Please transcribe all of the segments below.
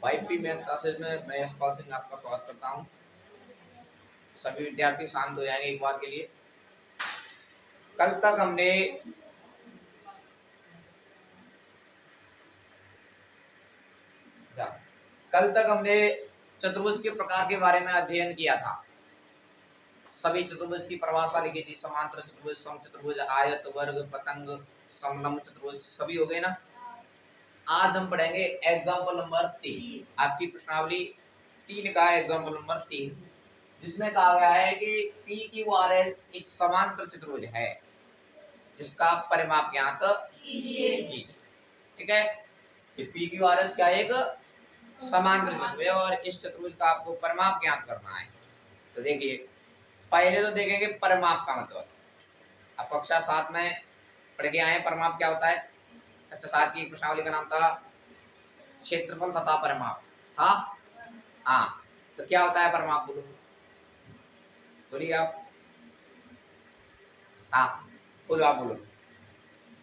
YP math classes में मैं यशपाल सिंह आपका स्वागत करता हूं। सभी विद्यार्थी शांत हो जाएंगे एक बार के लिए। कल तक हमने चतुर्भुज के प्रकार के बारे में अध्ययन किया था। सभी चतुर्भुज की परिभाषा लिखी थी, समांतर चतुर्भुज, समचतुर्भुज, आयत, वर्ग, पतंग, समलंब चतुर्भुज, सभी हो गए ना। आज हम पढ़ेंगे एग्जाम्पल नंबर 3। आपकी प्रश्नावली 3 का एग्जाम्पल नंबर 3, जिसमें कहा गया है कि पी क्यू आर एस एक समांतर चतुर्भुज है जिसका परिमाप ज्ञात कीजिए। ठीक है, पी क्यू आर एस क्या एक समांतर चतुर्भुज है और इस चतुर्भुज का आपको परिमाप ज्ञात करना है। तो देखिए, पहले तो देखेंगे परिमाप का मतलब। आप कक्षा 7 में पढ़ के आए परिमाप क्या होता है। कक्षा 7 की प्रश्नावली का नाम था क्षेत्रफल तथा परिमाप था। हाँ, तो क्या होता है परिमाप, बोलो बोलिए आप। हाँ बोलो, आप बोलो,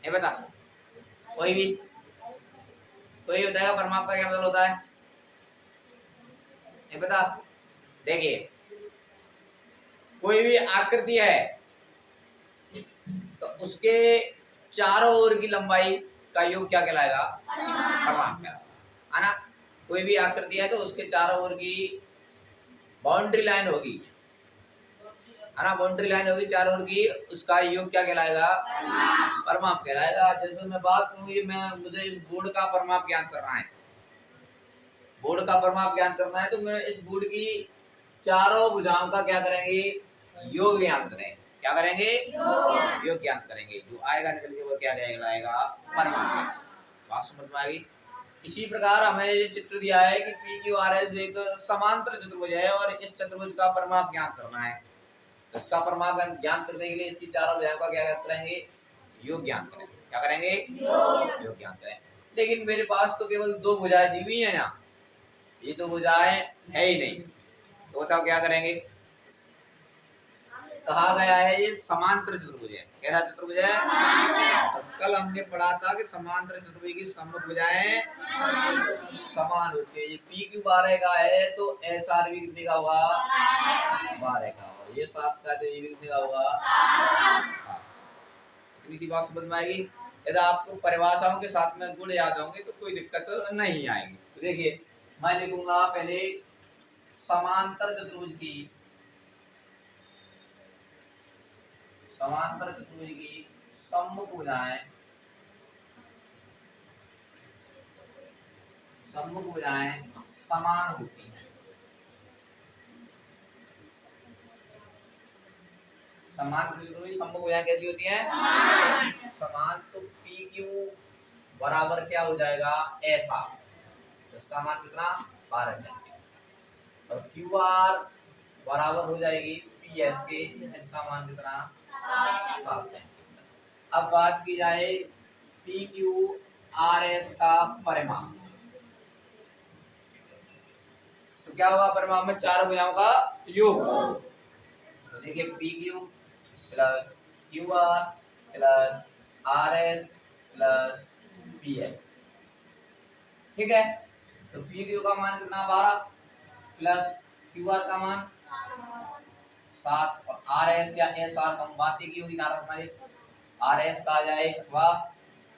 ये बता। कोई बताएगा परिमाप का क्या मतलब होता है, ये बता। देखिए, कोई भी आकृति है तो उसके चारों ओर की लंबाई का योग क्या कहलाएगा, परिमाप कहलाएगा, है ना। कोई भी आकृति है तो उसके चारों ओर की बाउंड्री लाइन होगी, है ना, बाउंड्री लाइन होगी चारों ओर की, उसका योग क्या कहलाएगा, परिमाप कहलाएगा। जैसे मैं बात करूंगी, मुझे इस बोर्ड का परिमाप ज्ञात करना है, बोर्ड का परिमाप ज्ञात करना है, तो मैं इस बोर्ड की चारों भुजाओं का क्या करेंगे, योग ज्ञात करेंगे। क्या करेंगे, योग ज्ञात करेंगे। जो आएगा निकल के वो क्या कहलाएगा, परिमाप। बात समझ में आएगी। इसी प्रकार हमें ये चित्र दिया है कि पी क्यू आर एस एक समांतर चतुर्भुज है और इस चतुर्भुज का परिमाप ज्ञात करना है। तो इसका परिमाप ज्ञात करने के लिए इसकी चारों भुजाओं का क्या करेंगे, योग ज्ञात करेंगे। क्या करेंगे, योग ज्ञात करेंगे। लेकिन मेरे पास तो केवल 2 भुजाएं दी हुई है यहाँ, ये 2 भुजाएं है ही नहीं, तो बताओ क्या करेंगे। कहा गया है ये समांतर चतुर्भुज है। कैसा चतुर्भुज है, तो कल हमने पढ़ा था कि समांतर चतुर्भुज की सम्मुख भुजाएं समान होती है। ये पी क्यू 12 का है तो एस आर भी कितने का होगा, 12 का होगा। ये 7 का, तो ये भी कितने का होगा, 7। इतनी सी बात समझ में आएगी। यदि आपको परिभाषाओं के साथ में गुण याद होंगे तो कोई दिक्कत नहीं आएगी। तो देखिए, मैं लिखूंगा पहले समांतर चतुर्भुज की, समांतर चतुर्भुज की सम्मुख भुजाएं, सम्मुख भुजाएं समान होती हैं। समांतर चतुर्भुज की सम्मुख भुजाएं कैसी होती हैं, समान। तो पी क्यू बराबर क्या हो जाएगा, ऐसा, इसका मान कितना, 12 सेंटीमीटर। और क्यू आर बराबर हो जाएगी पी एस के, जिसका मान कितना, 7 सेंटीमीटर। अब बात की जाए पी क्यू आर एस का परिमाप, तो क्या होगा परिमाप में चारों भुजाओं का योग। तो देखिए, P Q plus Q R plus R S plus P S. ठीक है, तो पी क्यू का मान कितना, 12 प्लस क्यू आर का मान 7, और आर एस या एस आर का बात की होगी, ध्यान रखना ये आर एस का आ जाए व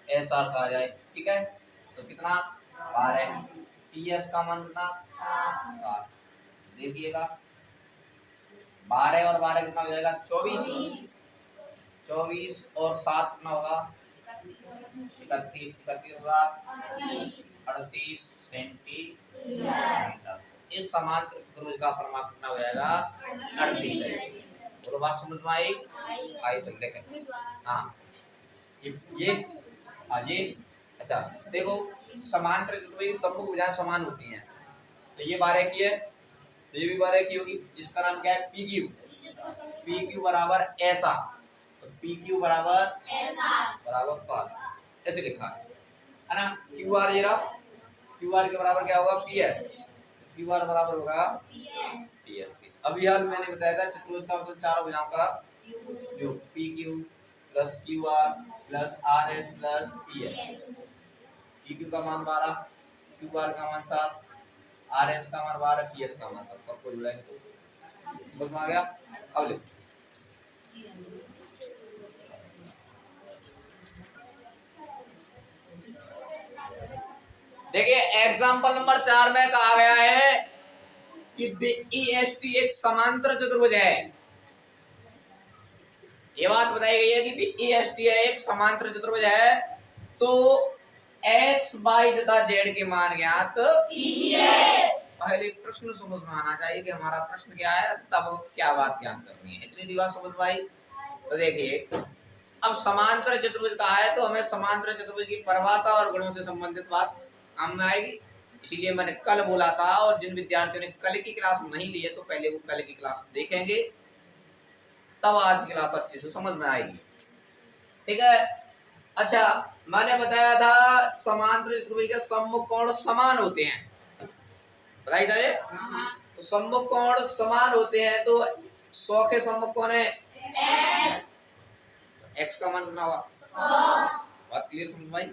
एस आर का आ जाए। ठीक है, तो कितना, 12। पी एस का मान कितना, 7। देखिएगा 12 और 12 कितना हो जाएगा, 24। 24 और 7 कितना होगा, 31। 31 होगा 38 सेंटीमीटर। इस समांतर चतुर्भुज का परिमाप कितना हो जाएगा, 38 सेंटीमीटर। बोलो, बात समझ में आई, तो देखें। हाँ, ये ये अच्छा, देखो, समांतर चतुर्भुज की सम्मुख भुजाएं समान होती हैं। तो ये 12 की है, तो ये भी 12 की होगी। इसका नाम क्या है, पी क्यू। पी क्यू बराबर ऐसा, तो पी क्यू बराबर बराबर 5 ऐसे लिखा है ना। क्यू आर, ये रहा, क्यू आर के बराबर क्या होगा, पी एस। क्यू आर बराबर होगा पी एस के। अभी हाल मैंने बताया था चतुर्भुज का मतलब चारों भुजाओं का योग, P Q plus Q R plus R S plus P S. P Q का मान 12, क्यू आर का मान 7, आर एस का मान 12, पी एस का मान सबको जुड़ेंगे तो बस आ गया। अब लिखो देखिए एग्जाम्पल नंबर 4 में कहा गया है कि बीईएसटी एक समांतर चतुर्भुज है। ये बात बताई गई है कि बीईएसटी एक समांतर चतुर्भुज है तो एक्स वाई तथा जेड के मान ज्ञात कीजिए। पहले प्रश्न समझ में आना चाहिए कि हमारा प्रश्न क्या है, तब क्या बात ज्ञान करनी है। इतनी सी बात समझ में आई। तो देखिए अब समांतर चतुर्भुज कहा है तो हमें समांतर चतुर्भुज की परिभाषा और गुणों से संबंधित बात काम में आएगी। इसीलिए मैंने कल बोला था, और जिन विद्यार्थियों ने कल की क्लास नहीं ली है तो पहले वो कल की क्लास देखेंगे, तब आज की क्लास अच्छे से समझ में आएगी। ठीक है। अच्छा, मैंने बताया था समांतर चतुर्भुज के सम्मुख कोण समान होते हैं, बताइए था ये। तो सम्मुख कोण समान होते हैं तो 100 के सम्मुख कोण है एक्स का मान कितना होगा 100। बात क्लियर समझ में आई?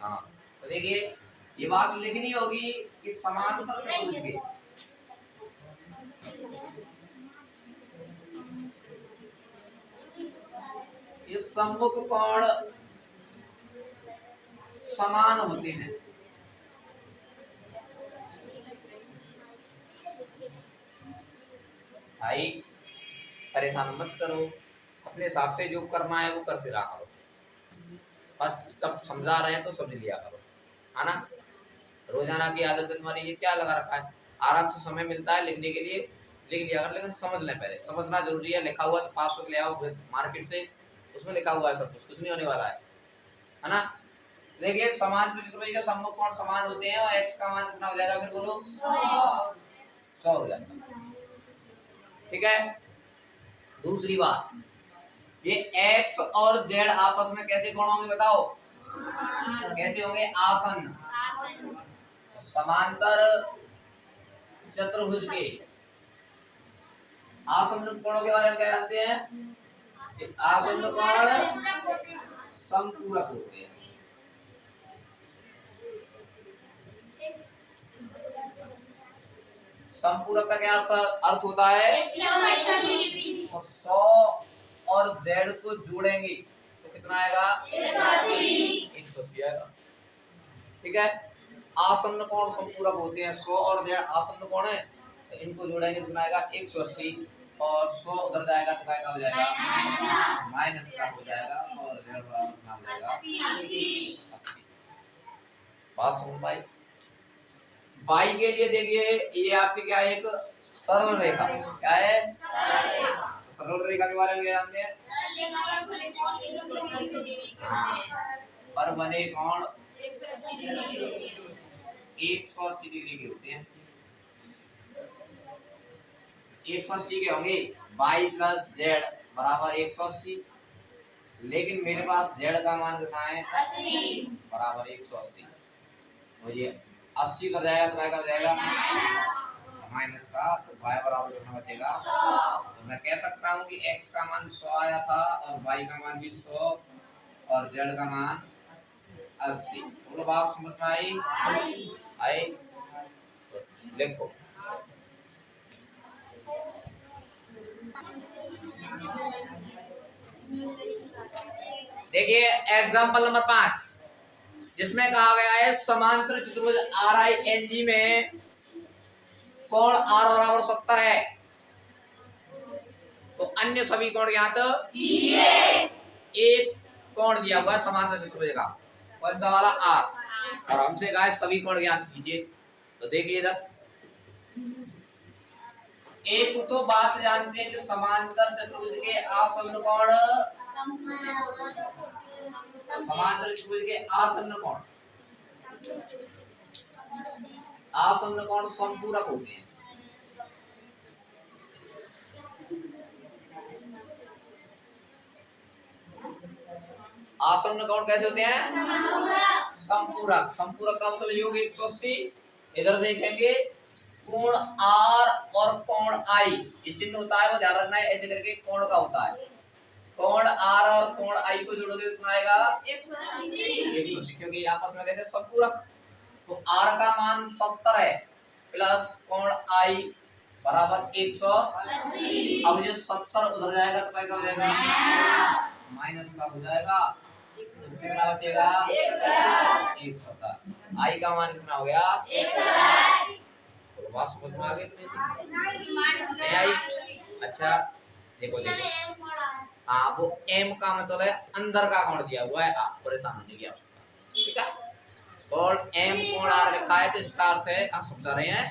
हाँ, तो देखिए ये बात लिखनी होगी कि समांतर चतुर्भुज के ये सम्मुख कोण समान होते हैं। भाई परेशान मत करो, अपने हिसाब से जो करना है वो करते रहा करो, बस जब समझा रहे हैं तो समझ लिया करो, है ना। रोजाना की आदत तुम्हारी ये क्या लगा रखा है, आराम से समय मिलता है लिखने के लिए लिख लिया कर, लेकिन समझ लें, पहले समझना जरूरी है। लिखा हुआ तो 500 ले आओ मार्केट से, उसमें लिखा हुआ है सब कुछ नहीं होने वाला है ना। देखिए समांतर चतुर्भुज का सम्मुख कोण समान होते हैं और एक्स का मान कितना हो जाएगा, फिर बोलो 100 हो जाएगा। ठीक है। दूसरी बात, ये एक्स और जेड आपस में कैसे कोण होंगे बताओ, कैसे होंगे, आसन्न। समांतर चतुर्भुज के आसन्न कोणों के बारे में क्या जानते हैं, आसन्न कोण समपूरक होते हैं। समपूरक का क्या अर्थ होता है, तो 100 और जेड को जोड़ेंगे तो कितना आएगा 180 आएगा। ठीक है। आसन्न कोण समपूरक होते हैं, 100 और जेड आसन्न कोण है, तो इनको जोड़ेंगे तो आएगा 180 और 100 उधर जाएगा तो क्या हो जाएगा माइनस का हो जाएगा और जेड बराबर हो जाएगा 80। बात समझ पाई। बाई के लिए देखिए ये आपकी क्या है, एक सरल रेखा, क्या है सरल रेखा के बारे में क्या जानते हैं, पर बने कोण 180 डिग्री के होते हैं। 180 के होंगे, बाई प्लस जेड बराबर 180, लेकिन मेरे पास जेड का मान कितना है 80 बराबर 180, तो ये 80 कर जाएगा तो क्या कर जाएगा माइनस का, तो y बराबर कितना बचेगा 100। तो मैं कह सकता हूँ कि x का मान 100 आया था और y का मान भी 100 और z का मान 80। बोलो बात समझ में आई? आई। देखो देखिए एग्जांपल नंबर 5 जिसमें कहा गया है समांतर चतुर्भुज RING में कोण R बराबर 70 है, तो अन्य सभी कोण ज्ञात कीजिए। एक कोण दिया हुआ है समांतर चतुर्भुज का, कौन सा वाला R, और हमसे कहा है सभी कोण ज्ञात कीजिए। तो देखिए इधर एक तो बात जानते हैं कि समांतर चतुर्भुज के आसन्न कोण, समांतर चतुर्भुज के आसन्न कोण, आसन्न कोण समपूरक होते हैं। आसन्न कोण कैसे होते हैं, समपूरक। समपूरक का मतलब योग 180। इधर देखेंगे कोण R और कोण I, ये चिन्ह होता है वो ध्यान रखना है, ऐसे करके कोण का होता है। कोण R और कोण I को जोड़ोगे तो कितना आएगा 180, क्योंकि आपस में कैसे समपूरक। तो R का मान 70 है प्लस कोण आई बराबर 180। अब ये 70 उधर जाएगा तो क्या हो जाएगा, माइनस का हो जाएगा, कितना बचेगा 170। आई का मान कितना हो गया 180। तो बात समझ में आ गई नहीं आई? अच्छा देखो देखो, हाँ वो एम का मतलब है अंदर का कोण दिया हुआ है, आप परेशान होने की आवश्यकता, ठीक है। और एम कोण आर लिखा है तो इसका अर्थ है, आप समझा रहे हैं,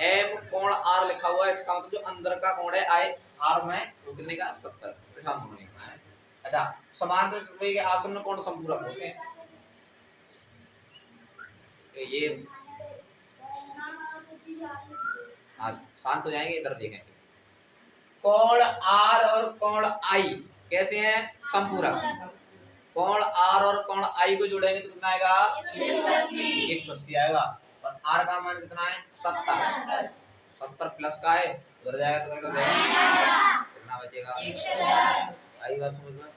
एम कोण आर लिखा हुआ है इसका मतलब जो अंदर का कोण है आई आर में वो कितने का 70, परेशान होने का है। अच्छा समांतर चतुर्भुज के आसन्न कोण संपूरक होते हैं, तो ये शांत हो जाएंगे, इधर देखेंगे। कोण आर और कोण आई कैसे हैं, संपूरक। कोण आर और कोण आई को जोड़ेंगे तो कितना आएगा 180 आएगा, और आर का मान कितना है 70, 70 प्लस का है उधर जाएगा तो कितना बचेगा, आई बात समझ में।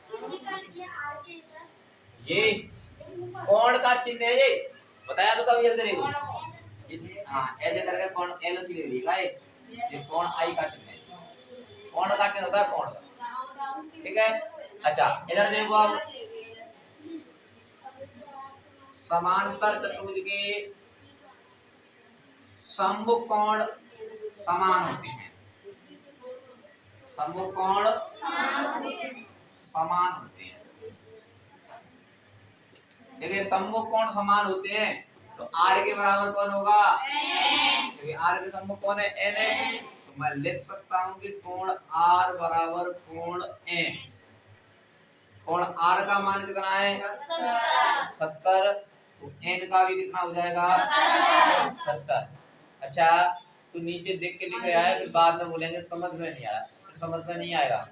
ये कोण का चिन्ह है, ये बताया तो कभी ऐसे देखो, हाँ ऐसे करके कोण एल सी ले लिखा है, ये कोण आई का चिन्ह है, कोण का चिन्ह होता है कोण का, ठीक है। अच्छा इधर देखो आप, समांतर चतुर्भुज के सममुख कोण समान होते हैं, सममुख कोण समान होते हैं। देखिए सम्मुख कोण समान होते हैं तो आर के बराबर कौन होगा, क्योंकि आर के सम्मुख कौन है एन है, तो मैं लिख सकता हूं कि कोण आर बराबर कोण एन। कोण आर का मान कितना है 70, तो एन का भी कितना हो जाएगा 70। अच्छा तो नीचे देख के लिख रहा है, फिर बाद में बोलेंगे समझ में नहीं आया, तो समझ में नहीं आएगा।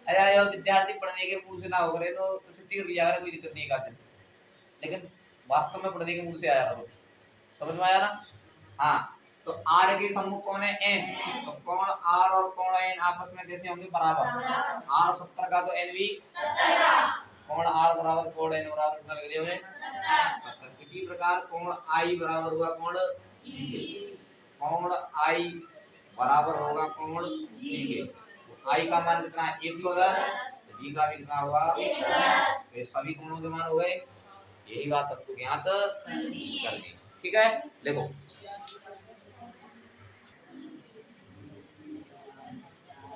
अरे यार विद्यार्थी पढ़ने के मूड से ना हो करे तो छुट्टी कर लिया करे, कोई दिक्कत नहीं है, लेकिन वास्तव में पढ़ने के मूड से आया करो, समझ में आया ना। हाँ तो आर के सम्मुख कौन है एन, तो कोण आर और कोण एन आपस में कैसे होंगे बराबर, आर 70 का तो एन भी 70 का, कोण आर बराबर कोण एन बराबर कितना लग लिया हमने 70। इसी प्रकार कोण आई बराबर हुआ कोण जी, कोण आई बराबर होगा कोण जी के, आई का मान कितना है 110, जी का भी कितना होगा 110, तो सभी कोणों के मान हो गए, यही बात आपको ज्ञात करनी, ठीक है। देखो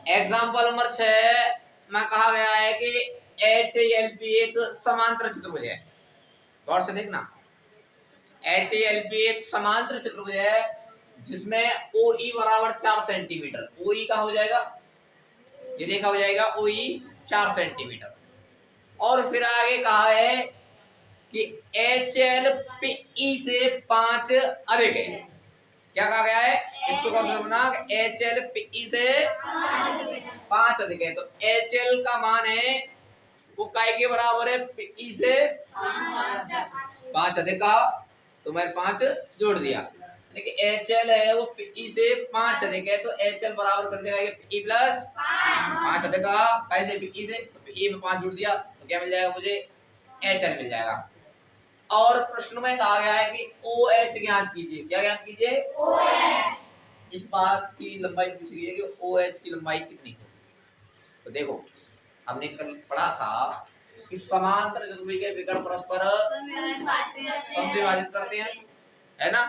एग्जांपल नंबर 6 में कहा गया है कि HALP एक समांतर चतुर्भुज है, गौर से देखना, HALP एक समांतर चतुर्भुज है जिसमें OE बराबर 4 सेंटीमीटर, OE का हो जाएगा, ये देखा हो जाएगा OE 4 सेंटीमीटर, और फिर आगे कहा है कि HLPE से 5 अधिक है, क्या कहा गया है इसको कौन सा बना, HLPE से 5 अधिक है, तो HL का मान है वो काय के बराबर है PE से 5 अधिक का, तो मैंने 5 जोड़ दिया, यानी कि HL है वो PE से 5 अधिक है, तो HL बराबर कर देगा ये PE प्लस 5 अधिक का, कैसे PE से PE में 5 जोड़ दिया तो क्या मिल जाएगा मुझे HL मिल जाएगा। और प्रश्न में कहा गया है कि OH ज्ञात कीजिए, क्या ज्ञात कीजिए OH, इस बात की लंबाई पूछी गई है कि OH की लंबाई कितनी होगी। तो देखो हमने कल पढ़ा था कि समांतर चतुर्भुज के विकर्ण परस्पर समद्विभाजित करते हैं, है ना,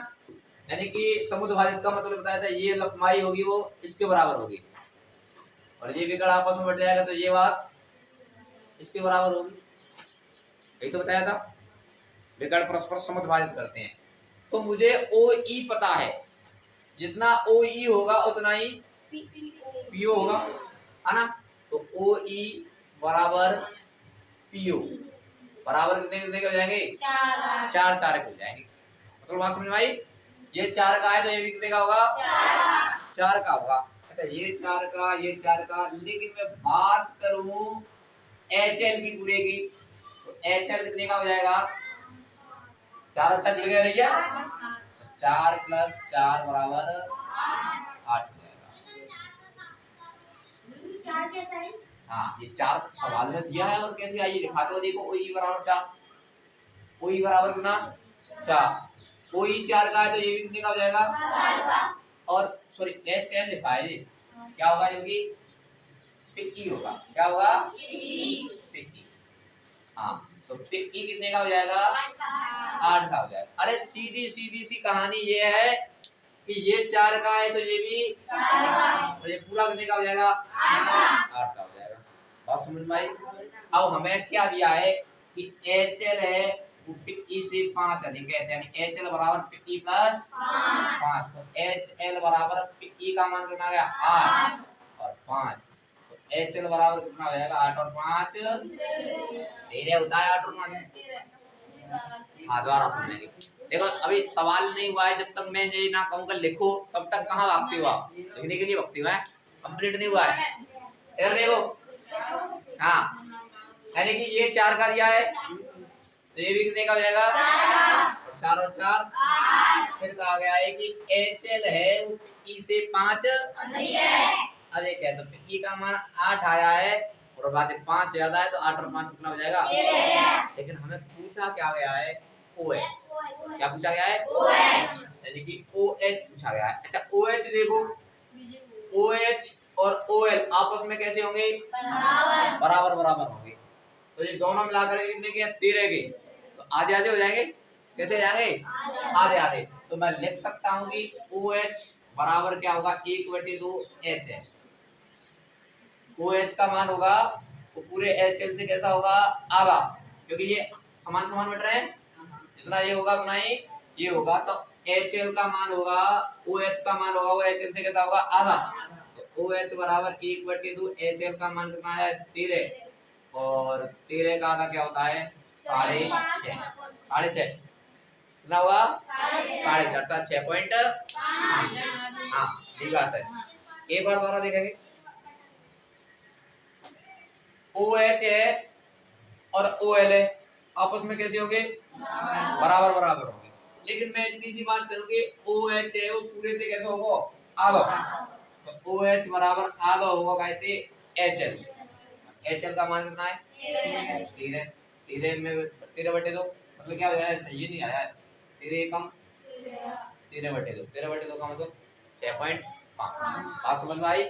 यानी कि समुद्विभाजित का मतलब बताया था ये लंबाई होगी वो इसके बराबर होगी, और ये विकर्ण आपस में बढ़ जाएगा तो ये बात इसके बराबर होगी, यही तो बताया था, विकर्ण परस्पर समद्विभाजित करते हैं। तो मुझे OE पता है, जितना OE होगा उतना ही PO होगा, है ना, तो OE बराबर PO बराबर कितने कितने के हो जाएंगे 4 4 के हो जाएंगे, मतलब बात समझ में आई, ये 4 का है तो ये भी कितने का होगा 4 का होगा। अच्छा ये 4 का ये 4 का, लेकिन मैं बात करूं HL की पूरे की, तो HL कितने का हो जाएगा 4, अच्छा जुड़ गया भैया, 4 प्लस 4 बराबर 8 हो जाएगा। हाँ ये 4 सवाल में दिया है और कैसे आइए दिखाते हो, देखो OE बराबर 4, OE बराबर कितना 4। OE 4 का है तो ये भी कितने का हो जाएगा और सॉरी HL लिखा है जी, क्या होगा जबकि PE होगा, क्या होगा PE। हाँ तो PE कितने का हो जाएगा 8 का हो जाएगा। अरे सीधी सीधी सी कहानी ये है कि ये 4 का है तो ये भी 4 का है तो ये पूरा कितने का हो जाएगा 8 का हो जाएगा। बात समझ में आई। अब हमें क्या दिया है कि HL है वो PE से 5 अधिक है, यानी HL बराबर PE प्लस 5। तो HL बराबर PE का मान कितना आ गया 8 और 5, तो HL बराबर कितना हो जाएगा 8 और 5 13 होता है 8 और 5। हाँ दोबारा समझेंगे। देखो अभी सवाल नहीं हुआ है, जब तक मैं ये ना कहूँ कि लिखो तब तक कहाँ भागती हो आप, लिखने के लिए भागती हो, कंप्लीट नहीं हुआ है। इधर देखो हाँ, यानी कि ये 4 का दिया है तो ये भी कितने का हो जाएगा 4 और 4। फिर कहा गया है कि HL है वो PE से 5 अधिक है, तो PE का मान 8 आया है और बात 5 ज्यादा है तो 8 और 5 कितना हो जाएगा। लेकिन हमें पूछा क्या गया है OH, क्या पूछा गया है OH, यानी कि OH पूछा गया है। अच्छा OH देखो, OH और OL आपस में कैसे होंगे बराबर बराबर होंगे, तो ये दोनों मिलाकर कितने के 13 के, तो आधे आधे हो जाएंगे। कैसे जाएंगे आधे आधे, तो मैं लिख सकता हूँ कि OH बराबर क्या होगा 1/2 H है। OH का मान होगा वो पूरे HL से कैसा होगा आधा, क्योंकि ये समान समान बट रहे हैं, जितना ये होगा उतना ही ये होगा, तो HL का मान होगा OH का मान होगा वो HL से कैसा होगा आधा, तो OH बराबर 1/2 HL का मान कितना है 13 और 13 का आधा क्या होता है 6.5 कितना हुआ 6.5 अर्थात 6.5। हाँ ठीक बात है। एक बार दोबारा देखेंगे, OH है और OL है आपस में कैसे होंगे बराबर बराबर होंगे, लेकिन मैं इतनी सी बात करूंगी OH है वो पूरे से कैसे होगा आधा, तो OH बराबर आधा होगा कहते HL। HL का मान कितना है 13, 13 में 13/2 मतलब क्या हो जाएगा, ये नहीं आया 13 कम 13/2 का मतलब 6.5। बात समझ में आई।